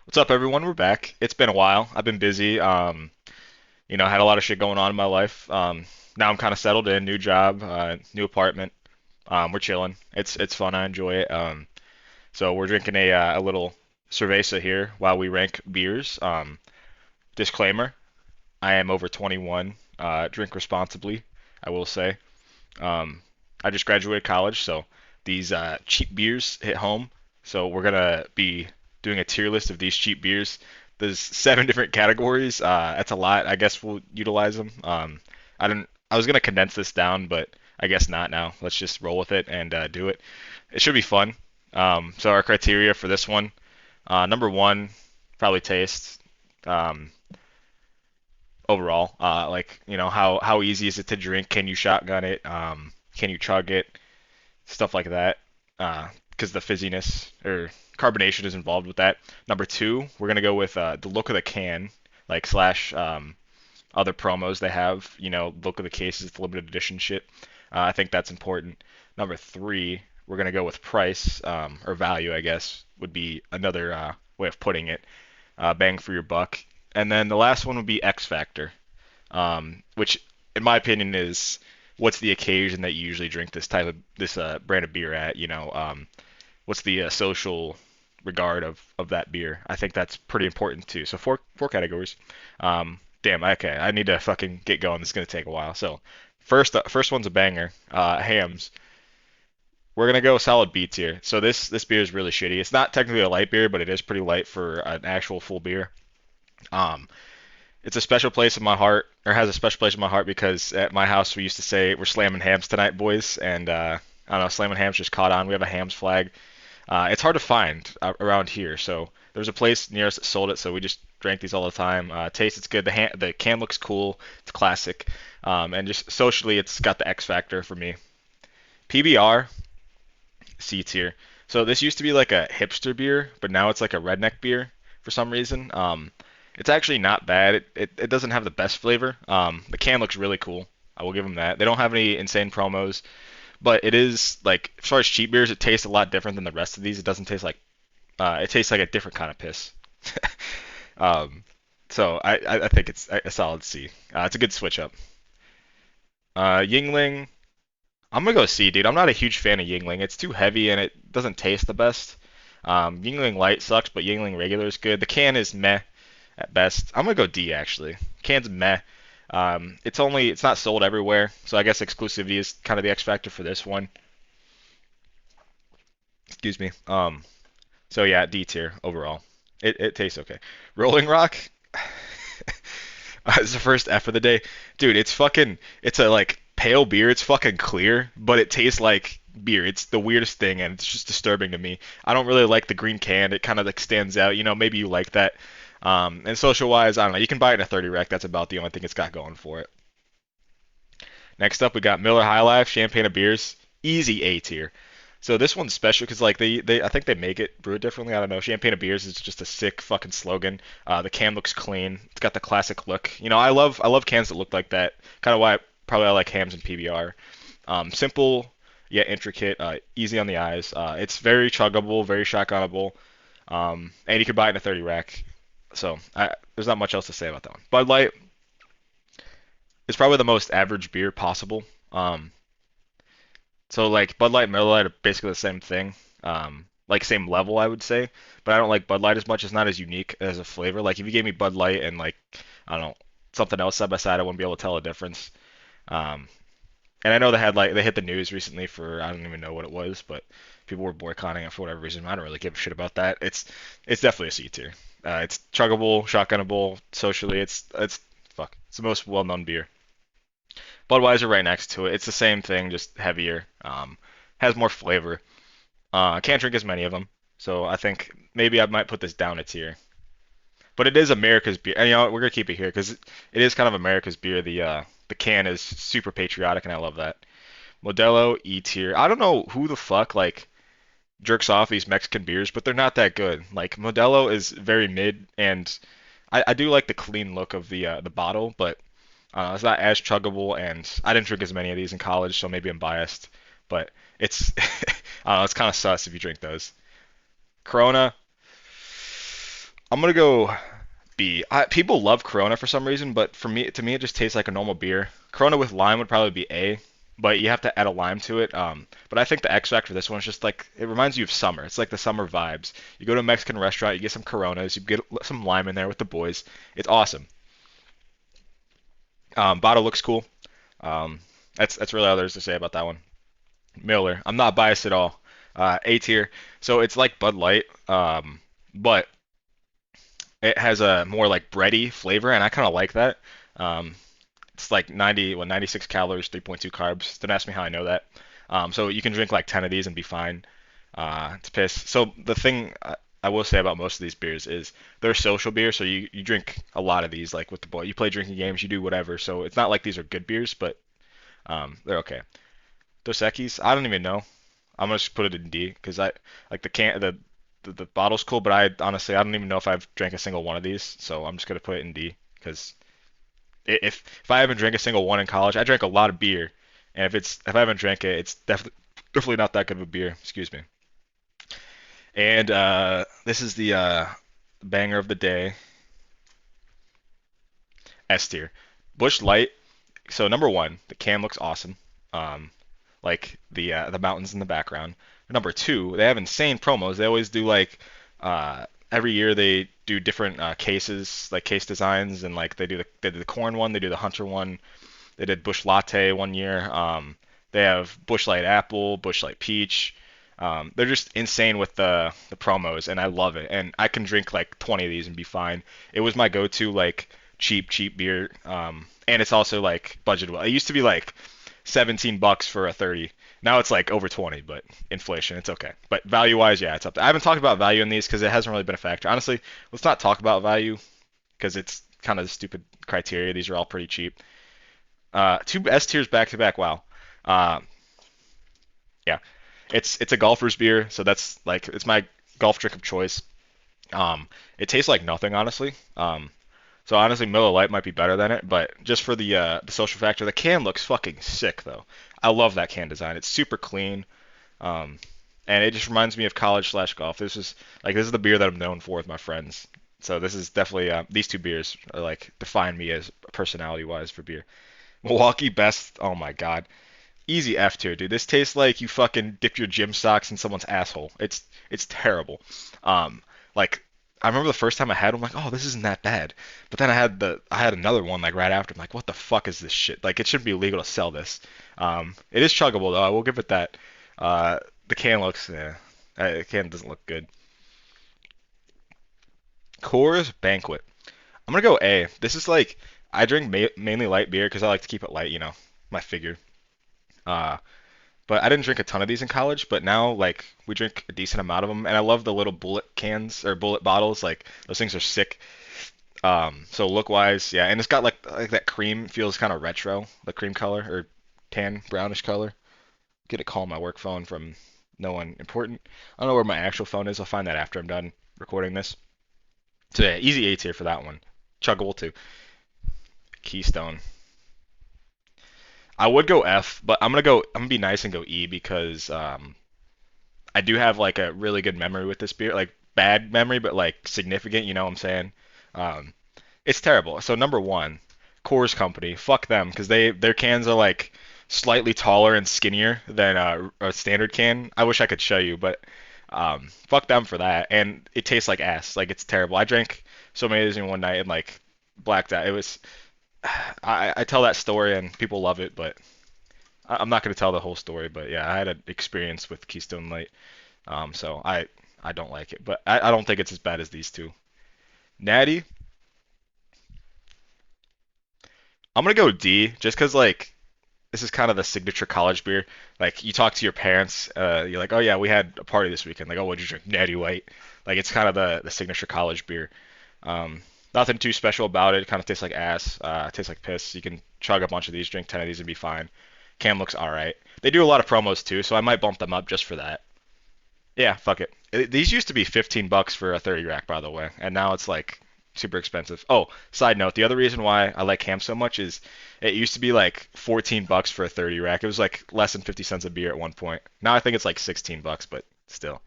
What's up, everyone? We're back. It's been a while. I've been busy. I had a lot of shit going on in my life. Now I'm kind of settled in, new job, new apartment. We're chilling. It's fun. I enjoy it. So we're drinking a little cerveza here while we rank beers. Disclaimer: I am over 21. Drink responsibly, I will say. Um, I just graduated college, so these cheap beers hit home. So we're gonna be doing a tier list of these cheap beers. There's seven different categories. That's a lot. I guess we'll utilize them. I didn't. I was gonna condense this down, but I guess not now. Let's just roll with it and do it. It should be fun. So our criteria for this one, number one, probably taste. Um, Overall. Like how easy is it to drink? Can you shotgun it? Can you chug it? Stuff like that. Because the fizziness or carbonation is involved with that. Number two, we're gonna go with the look of the can, like slash other promos they have. Look of the cases, the limited edition shit. I think that's important. Number three, we're gonna go with price or value, I guess, would be another way of putting it. Bang for your buck. And then the last one would be X Factor, which in my opinion is what's the occasion that you usually drink this brand of beer at? What's the social regard of that beer? I think that's pretty important too. So four categories. Damn, okay, I need to fucking get going. This is gonna take a while. So first one's a banger. Hams. We're gonna go solid B tier. So this beer is really shitty. It's not technically a light beer, but it is pretty light for an actual full beer. Um, it's a special place in my heart, or has a special place in my heart because at my house we used to say we're slamming hams tonight, boys, and I don't know, slamming hams just caught on. We have a hams flag. It's hard to find around here, so there was a place near us that sold it, so we just drank these all the time. Taste, it's good. The can looks cool. It's classic, and just socially, it's got the X factor for me. PBR C tier. So this used to be like a hipster beer, but now it's like a redneck beer for some reason. It's actually not bad. It doesn't have the best flavor. The can looks really cool. I will give them that. They don't have any insane promos, but it is like as far as cheap beers, it tastes a lot different than the rest of these. It doesn't taste like it tastes like a different kind of piss. um, so I think it's a solid C. It's a good switch up. Yingling, I'm gonna go C, dude. I'm not a huge fan of Yingling. It's too heavy and it doesn't taste the best. Yingling Light sucks, but Yingling Regular is good. The can is meh at best. I'm gonna go D actually. Can's meh. It's not sold everywhere, so I guess exclusivity is kind of the X factor for this one. Excuse me. So yeah, D tier overall. It tastes okay. Rolling Rock. It's the first F of the day, dude. It's a like pale beer. It's fucking clear, but it tastes like beer. It's the weirdest thing, and it's just disturbing to me. I don't really like the green can. It kind of like stands out. Maybe you like that. And social wise, I don't know. You can buy it in a 30 rack. That's about the only thing it's got going for it. Next up, we got Miller High Life Champagne of Beers. Easy A tier. So this one's special because like I think they make it brew it differently. I don't know. Champagne of Beers is just a sick fucking slogan. The can looks clean. It's got the classic look. I love cans that look like that. Kind of why probably I like hams and PBR. Simple yet intricate. Easy on the eyes. It's very chuggable, very shotgunnable. And you can buy it in a 30 rack. So there's not much else to say about that one. Bud Light is probably the most average beer possible. Um, so like Bud Light and Miller Lite are basically the same thing. Like same level, I would say. But I don't like Bud Light as much. It's not as unique as a flavor. Like if you gave me Bud Light and like I don't know something else side by side, I wouldn't be able to tell a difference. Um, and I know they hit the news recently for I don't even know what it was, but people were boycotting it for whatever reason. I don't really give a shit about that. It's definitely a C tier. It's chuggable, shotgunnable, socially. It's fuck. It's the most well-known beer. Budweiser right next to it. It's the same thing, just heavier. Has more flavor. I can't drink as many of them, so I think maybe I might put this down a tier. But it is America's beer. And, we're gonna keep it here because it is kind of America's beer. The can is super patriotic, and I love that. Modelo E tier. I don't know who the fuck like jerks off these Mexican beers, but they're not that good. Like Modelo is very mid, and I do like the clean look of the bottle, but it's not as chuggable, and I didn't drink as many of these in college, so maybe I'm biased. But it's I don't know, it's kind of sus if you drink those. Corona, I'm gonna go B. People love Corona for some reason, but to me, it just tastes like a normal beer. Corona with lime would probably be A, but you have to add a lime to it. But I think the X factor for this one is just like it reminds you of summer. It's like the summer vibes. You go to a Mexican restaurant, you get some Coronas, you get some lime in there with the boys. It's awesome. Bottle looks cool. Um, that's really all there is to say about that one. Miller. I'm not biased at all. A tier. So it's like Bud Light, but it has a more like bready flavor, and I kind of like that. Um, it's like 96 calories, 3.2 carbs. Don't ask me how I know that. So you can drink like 10 of these and be fine. It's piss. So the thing I will say about most of these beers is they're social beers, so you drink a lot of these like with the boy. You play drinking games, you do whatever. So it's not like these are good beers, but they're okay. Dos Equis, I don't even know. I'm gonna just put it in D because I like the bottle's cool, but I honestly I don't even know if I've drank a single one of these, so I'm just gonna put it in D because if I haven't drank a single one in college, I drank a lot of beer, and if I haven't drank it, it's definitely not that good of a beer. Excuse me. And this is the banger of the day, S tier, Bush Light. So number one, the can looks awesome. Um, like the mountains in the background. Number two, they have insane promos. They always do like every year they do different cases, like case designs, and like they did the corn one, they do the hunter one, they did Bush Latte one year. They have Bush Light Apple, Bush Light Peach. They're just insane with the promos, and I love it. And I can drink like 20 of these and be fine. It was my go-to like cheap beer. And it's also like budgetable. It used to be like 17 bucks for a 30. Now it's like over 20, but inflation, it's okay. But value-wise, yeah, it's up there. I haven't talked about value in these because it hasn't really been a factor. Honestly, let's not talk about value because it's kind of stupid criteria. These are all pretty cheap. Two S tiers back to back. Wow. Uh, yeah, it's a golfer's beer, so that's like it's my golf drink of choice. It tastes like nothing, honestly. So honestly, Miller Lite might be better than it, but just for the social factor, the can looks fucking sick though. I love that can design. It's super clean, um, and it just reminds me of college slash golf. This is the beer that I'm known for with my friends. So this is definitely these two beers are like define me as personality wise for beer. Milwaukee Best. Oh my god. Easy F tier, dude. This tastes like you fucking dip your gym socks in someone's asshole. It's terrible. Like I remember the first time I had it, I'm like, oh, this isn't that bad. But then I had another one like right after. I'm like, what the fuck is this shit? Like it shouldn't be illegal to sell this. It is chuggable though. I will give it that. The can looks, yeah, the can doesn't look good. Coors Banquet. I'm gonna go A. This is like I drink mainly light beer because I like to keep it light, my figure. Uh, But I didn't drink a ton of these in college, but now like we drink a decent amount of them, and I love the little bullet cans or bullet bottles. Like those things are sick. So look wise, yeah, and it's got like that cream feels kind of retro, the cream color or tan brownish color. Get a call on my work phone from no one important. I don't know where my actual phone is. I'll find that after I'm done recording this. So yeah, easy A tier for that one. Chuggable too. Keystone. I would go F, but I'm gonna be nice and go E because I do have like a really good memory with this beer, like bad memory, but like significant. You know what I'm saying? Um, it's terrible. So number one, Coors Company, fuck them, because their cans are like slightly taller and skinnier than a standard can. I wish I could show you, but fuck them for that. And it tastes like ass. Like it's terrible. I drank so many of these in one night and like blacked out. It was. I tell that story and people love it, but I'm not going to tell the whole story. But yeah, I had an experience with Keystone Light. So I don't like it, but I don't think it's as bad as these two. Natty, I'm gonna go D just 'cause like this is kind of the signature college beer. Like you talk to your parents, you're like, oh yeah, we had a party this weekend. Like, oh, what'd you drink? Natty Light. Like it's kind of the signature college beer. Nothing too special about it. It kind of tastes like ass. It tastes like piss. You can chug a bunch of these, drink 10 of these, and be fine. Cam looks alright. They do a lot of promos too, so I might bump them up just for that. Yeah, fuck it. These used to be 15 bucks for a 30 rack, by the way, and now it's like super expensive. Oh, side note, the other reason why I like ham so much is it used to be like 14 bucks for a 30 rack. It was like less than 50 cents a beer at one point. Now I think it's like 16 bucks, but still.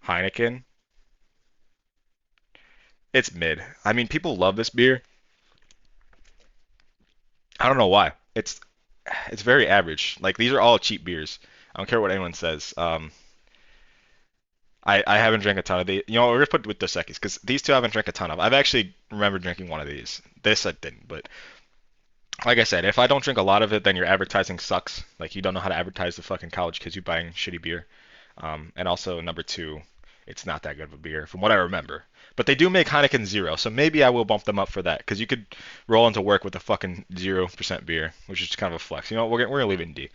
Heineken. It's mid. I mean, people love this beer. I don't know why. It's very average. Like these are all cheap beers. I don't care what anyone says. I haven't drank a ton of these. You know, we're gonna put with Dos Equis because these two I haven't drank a ton of. I've actually remember drinking one of these. This I didn't, but like I said, if I don't drink a lot of it, then your advertising sucks. Like you don't know how to advertise the fucking college kids you buying shitty beer. And also number two, it's not that good of a beer from what I remember. But they do make Heineken Zero, so maybe I will bump them up for that because you could roll into work with a fucking 0% beer, which is kind of a flex. You know what? We're gonna leave it in D.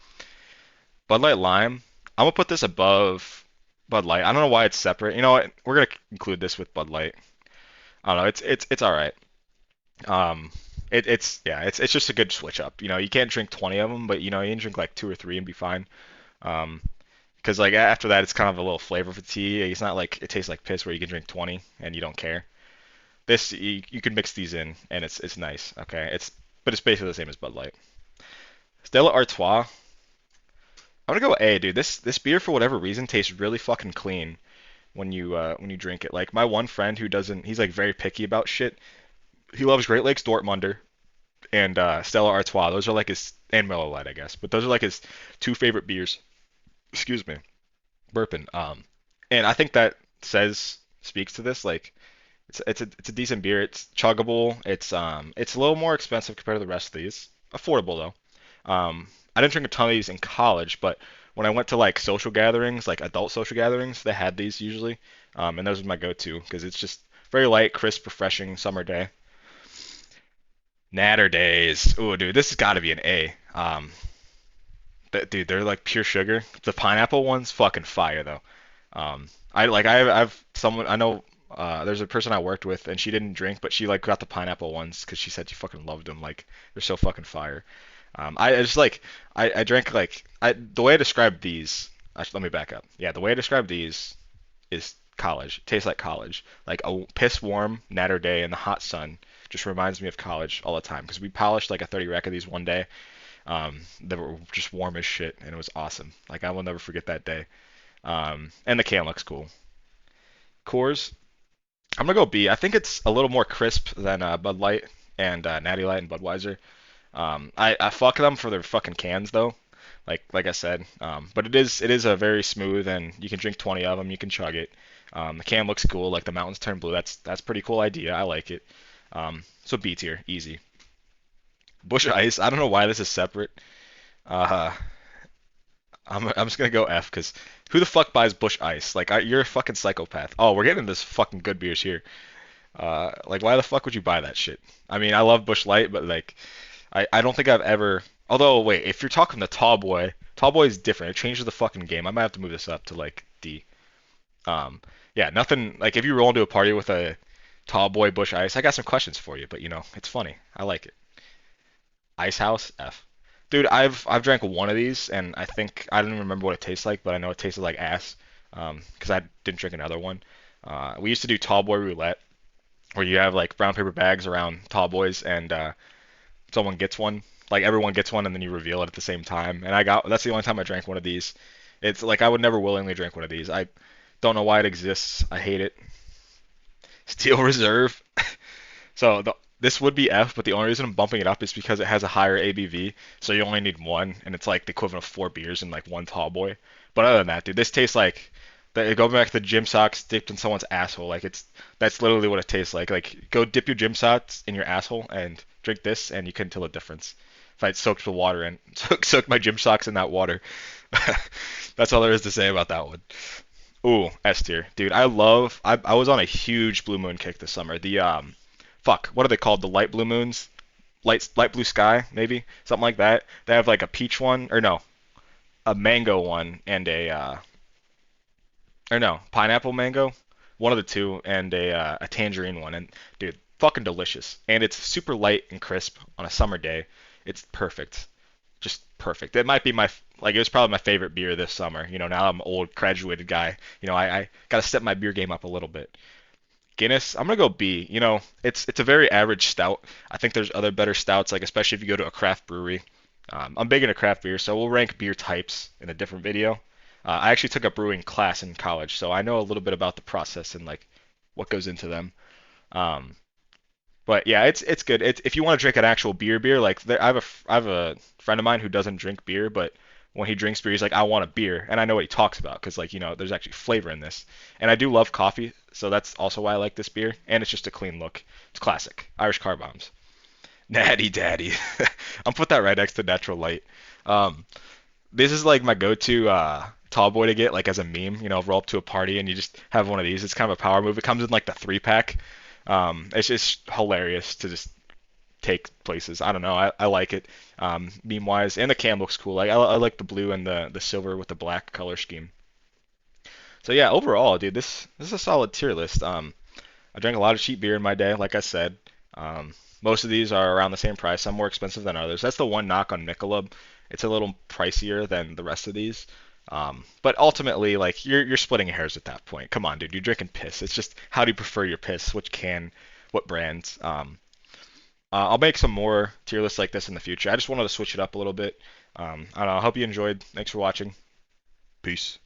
Bud Light Lime. I'm gonna put this above Bud Light. I don't know why it's separate. You know what? We're gonna include this with Bud Light. I don't know. It's all right. Um, it's yeah. It's just a good switch up. You know, you can't drink 20 of them, but you know you can drink like two or three and be fine. Um, because like after that, it's kind of a little flavor fatigue. It's not like it tastes like piss where you can drink 20 and you don't care. This you can mix these in and it's nice. Okay, but it's basically the same as Bud Light. Stella Artois. I'm gonna go A, dude. This beer for whatever reason tastes really fucking clean when you drink it. Like my one friend who doesn't, he's like very picky about shit. He loves Great Lakes Dortmunder and Stella Artois. Those are like his and Miller Lite, I guess. But those are like his two favorite beers. Excuse me, burping. And I think that says speaks to this. Like it's a decent beer. It's chuggable. It's a little more expensive compared to the rest of these. Affordable though. I didn't drink a ton of these in college, but when I went to like social gatherings, like adult social gatherings, they had these usually, and those are my go-to because it's just very light, crisp, refreshing summer day. Natter days. Ooh, dude, this has got to be an A. Dude, they're like pure sugar. The pineapple one's fucking fire though. I've someone I know. There's a person I worked with, and she didn't drink, but she like got the pineapple ones because she said she fucking loved them. Like they're so fucking fire. I just like I drank like the way I describe these. Actually, let me back up. Yeah, the way I describe these is college. It tastes like college. Like a piss warm natter day in the hot sun just reminds me of college all the time because we polished like a 30 rack of these one day. They were just warm as shit, and it was awesome. Like I will never forget that day. And the can looks cool. Coors, I'm gonna go B. I think it's a little more crisp than Bud Light and Natty Light and Budweiser. I fuck them for their fucking cans though. Like I said, but it is a very smooth and you can drink 20 of them. You can chug it. The can looks cool. Like the mountains turn blue. That's pretty cool idea. I like it. So B tier, easy. Bush Ice. I don't know why this is separate. Uh, I'm just gonna go F because who the fuck buys Bush Ice? Like you're a fucking psychopath. Oh, we're getting this fucking good beers here. Like why the fuck would you buy that shit? I mean, I love Bush Light, but like I don't think I've ever. Although, wait, if you're talking the Tall Boy is different. It changes the fucking game. I might have to move this up to like D. Um, yeah, nothing. Like if you roll into a party with a Tall Boy Bush Ice, I got some questions for you, but you know, it's funny. I like it. Ice House F. Dude, I've drank one of these, and I think I don't even remember what it tastes like, but I know it tasted like ass. Because I didn't drink another one. We used to do Tall Boy Roulette, where you have like brown paper bags around Tall Boys, and someone gets one. Like everyone gets one, and then you reveal it at the same time. And that's the only time I drank one of these. It's like I would never willingly drink one of these. I don't know why it exists. I hate it. Steel Reserve. This would be F, but the only reason I'm bumping it up is because it has a higher ABV. So you only need one, and it's like the equivalent of four beers in like one tall boy. But other than that, dude, this tastes like go back to the gym socks dipped in someone's asshole. Like that's literally what it tastes like. Like go dip your gym socks in your asshole and drink this, and you couldn't tell the difference. If I soaked the water in, soaked my gym socks in that water. That's all there is to say about that one. Ooh, S tier, dude. I was on a huge Blue Moon kick this summer. Fuck, what are they called? The light blue moons, light blue sky, maybe something like that. They have like a peach one, or no, a mango one, and or no, pineapple mango, one of the two, and a tangerine one. And dude, fucking delicious. And it's super light and crisp on a summer day. It's perfect, just perfect. It might be like it was probably my favorite beer this summer. You know, now I'm an old graduated guy. You know, I gotta step my beer game up a little bit. Guinness, I'm gonna go B. You know, it's a very average stout. I think there's other better stouts, like especially if you go to a craft brewery. I'm big into craft beer, so we'll rank beer types in a different video. I actually took a brewing class in college, so I know a little bit about the process and like what goes into them. Um, but yeah, it's good. If you want to drink an actual beer, like I have a friend of mine who doesn't drink beer, but when he drinks beer, he's like, I want a beer, and I know what he talks about because like there's actually flavor in this, and I do love coffee, so that's also why I like this beer, and it's just a clean look. It's classic Irish car bombs. Natty Daddy. I'm put that right next to Natural Light. Um, this is like my go-to tall boy to get like as a meme. Roll up to a party and you just have one of these. It's kind of a power move. It comes in like the 3 pack. It's just hilarious to just take places. I don't know. I like it meme wise, and the can looks cool. Like I like the blue and the silver with the black color scheme. So yeah, overall, dude, this is a solid tier list. I drank a lot of cheap beer in my day, like I said. Most of these are around the same price. Some more expensive than others. That's the one knock on Michelob. It's a little pricier than the rest of these. But ultimately, like you're splitting hairs at that point. Come on, dude, you're drinking piss. It's just how do you prefer your piss? Which can, what brands? I'll make some more tier lists like this in the future. I just wanted to switch it up a little bit. I don't know. I hope you enjoyed. Thanks for watching. Peace.